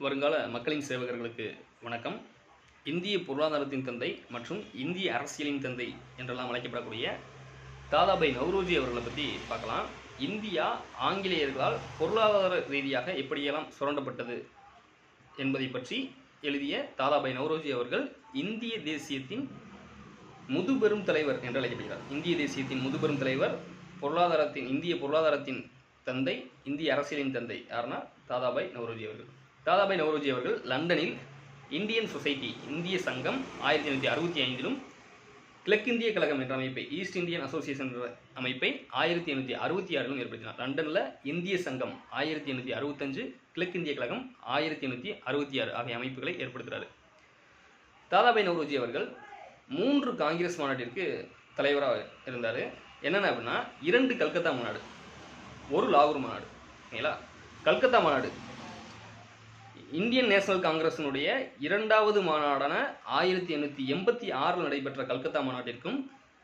வருங்கால மக்களின் சேவகர்களுக்கு வணக்கம். இந்திய பொருளாதாரத்தின் தந்தை மற்றும் இந்திய அரசியலின் தந்தை என்றெல்லாம் அழைக்கப்படக்கூடிய தாதாபாய் நவ்ரோஜி அவர்களை பற்றி பார்க்கலாம். இந்தியா ஆங்கிலேயர்களால் பொருளாதார ரீதியாக எப்படியெல்லாம் சுரண்டப்பட்டது என்பதை பற்றி எழுதிய தாதாபாய் நவ்ரோஜி அவர்கள் இந்திய தேசியத்தின் முதுபெரும் தலைவர் என்று அழைக்கப்படுகிறார். இந்திய தேசியத்தின் முதுபெரும் தலைவர், இந்திய பொருளாதாரத்தின் தந்தை, இந்திய அரசியலின் தந்தை யாருன்னா தாதாபாய் நவ்ரோஜி அவர்கள். தாதாபாய் நவ்ரோஜி அவர்கள் லண்டனில் இந்தியன் சொசைட்டி, இந்திய சங்கம் 1865 கிழக்கிந்திய கழகம் என்ற அமைப்பை, ஈஸ்ட் இந்தியன் அசோசியேஷன் என்ற அமைப்பை 1866 ஏற்படுத்தினார். லண்டனில் இந்திய சங்கம் 1865, கிழக்கிந்திய கழகம் 1866 ஆகிய அமைப்புகளை ஏற்படுத்துகிறார். தாதாபாய் நவ்ரோஜி அவர்கள் 3 காங்கிரஸ் மாநாட்டிற்கு தலைவராக இருந்தார். என்னென்ன அப்படின்னா 2 கல்கத்தா மாநாடு, 1 லாகூர் மாநாடு. ஓகேங்களா? கல்கத்தா மாநாடு இந்தியன் நேஷனல் காங்கிரஸினுடைய 2வது மாநாடான 1886 நடைபெற்ற கல்கத்தா மாநாட்டிற்கும்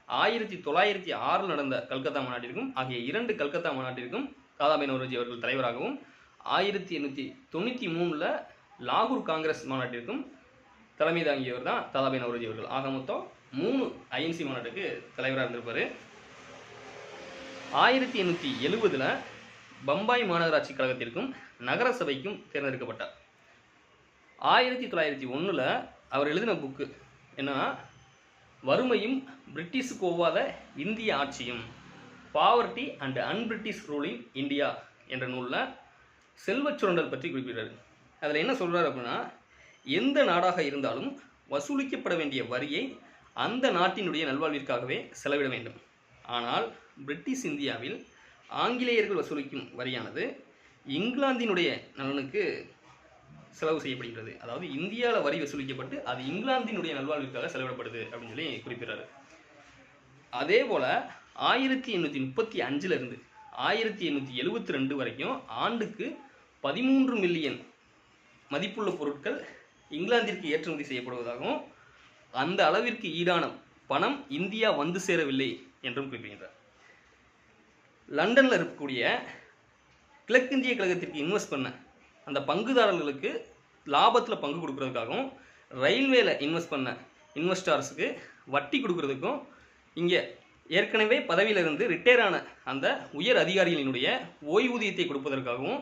1906 நடந்த கல்கத்தா மாநாட்டிற்கும் ஆகிய 2 கல்கத்தா மாநாட்டிற்கும் தாதாபாய் நவ்ரோஜி அவர்கள் தலைவராகவும், 1893 லாகூர் காங்கிரஸ் மாநாட்டிற்கும் தலைமை தாங்கியவர் தான் தாதாபாய் நவ்ரோஜி அவர்கள். ஆக மொத்தம் 3 ஐஎன்சி மாநாட்டுக்கு தலைவராக இருந்திருப்பார். 1870 பம்பாய் மாநகராட்சி கழகத்திற்கும் நகர சபைக்கும் தேர்ந்தெடுக்கப்பட்டார். 1901 அவர் எழுதின புக்கு என்னன்னா, வறுமையும் பிரிட்டிஷுக்கு ஒவ்வாத இந்திய ஆட்சியும், poverty and unBritish rule in India என்ற நூலில் செல்வச் சுரண்டல் பற்றி குறிப்பிடுறாரு. அதில் என்ன சொல்கிறார் அப்படின்னா, எந்த நாடாக இருந்தாலும் வசூலிக்கப்பட வேண்டிய வரியை அந்த நாட்டினுடைய நல்வாழ்விற்காகவே செலவிட வேண்டும். ஆனால் பிரிட்டிஷ் இந்தியாவில் ஆங்கிலேயர்கள் வசூலிக்கும் வரியானது இங்கிலாந்தினுடைய நலனுக்கு செலவு செய்யப்படுகிறது. அதாவது இந்தியாவில் வரி வசூலிக்கப்பட்டு அது இங்கிலாந்தினுடைய நல்வாழ்விற்காக செலவிடப்படுது அப்படின்னு சொல்லி குறிப்பிடுறாரு. அதே போல் 1835 1872 வரைக்கும் ஆண்டுக்கு 13 மில்லியன் மதிப்புள்ள பொருட்கள் இங்கிலாந்திற்கு ஏற்றுமதி செய்யப்படுவதாகவும், அந்த அளவிற்கு ஈடான பணம் இந்தியா வந்து சேரவில்லை என்றும் குறிப்பிடுகிறார். லண்டனில் இருக்கக்கூடிய கிழக்கிந்திய கழகத்திற்கு இன்வெஸ்ட் பண்ண அந்த பங்குதாரர்களுக்கு லாபத்தில் பங்கு கொடுக்கறதுக்காகவும், ரயில்வேல இன்வெஸ்ட் பண்ண இன்வெஸ்டார்ஸுக்கு வட்டி கொடுக்கறதுக்கும், இங்கே ஏற்கனவே பதவியிலிருந்து ரிட்டையர் ஆன அந்த உயர் அதிகாரிகளினுடைய ஓய்வூதியத்தை கொடுப்பதற்காகவும்,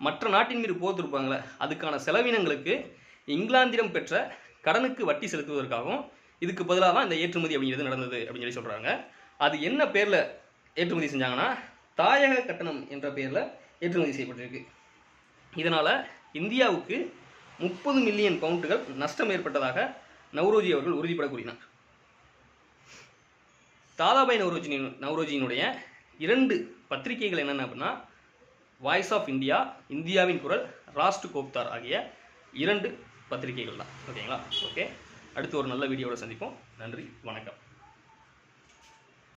மற்ற நாட்டின் மீது போத்திருப்பாங்களே அதுக்கான செலவினங்களுக்கு இங்கிலாந்திடம் பெற்ற கடனுக்கு வட்டி செலுத்துவதற்காகவும் இதுக்கு பதிலாக தான் இந்த ஏற்றுமதி அப்படிங்கிறது நடந்தது அப்படின்னு சொல்லி சொல்கிறாங்க. அது என்ன பேரில் ஏற்றுமதி செஞ்சாங்கன்னா, தாயக கட்டணம் என்ற பேரில் ஏற்றுமதி செய்யப்பட்டிருக்கு. இதனால் இந்தியாவுக்கு 30 மில்லியன் பவுண்டுகள் நஷ்டம் ஏற்பட்டதாக நவ்ரோஜி அவர்கள் உறுதிப்பட கூறினார். தாதாபாய் நவ்ரோஜியினுடைய 2 பத்திரிகைகள் என்னென்ன அப்படின்னா, வாய்ஸ் ஆஃப் இந்தியா, இந்தியாவின் குரல், ராஷ்ட் கோப்தார் ஆகிய 2 பத்திரிகைகள் தான். ஓகேங்களா? ஓகே, அடுத்து ஒரு நல்ல வீடியோவில் சந்திப்போம். நன்றி, வணக்கம்.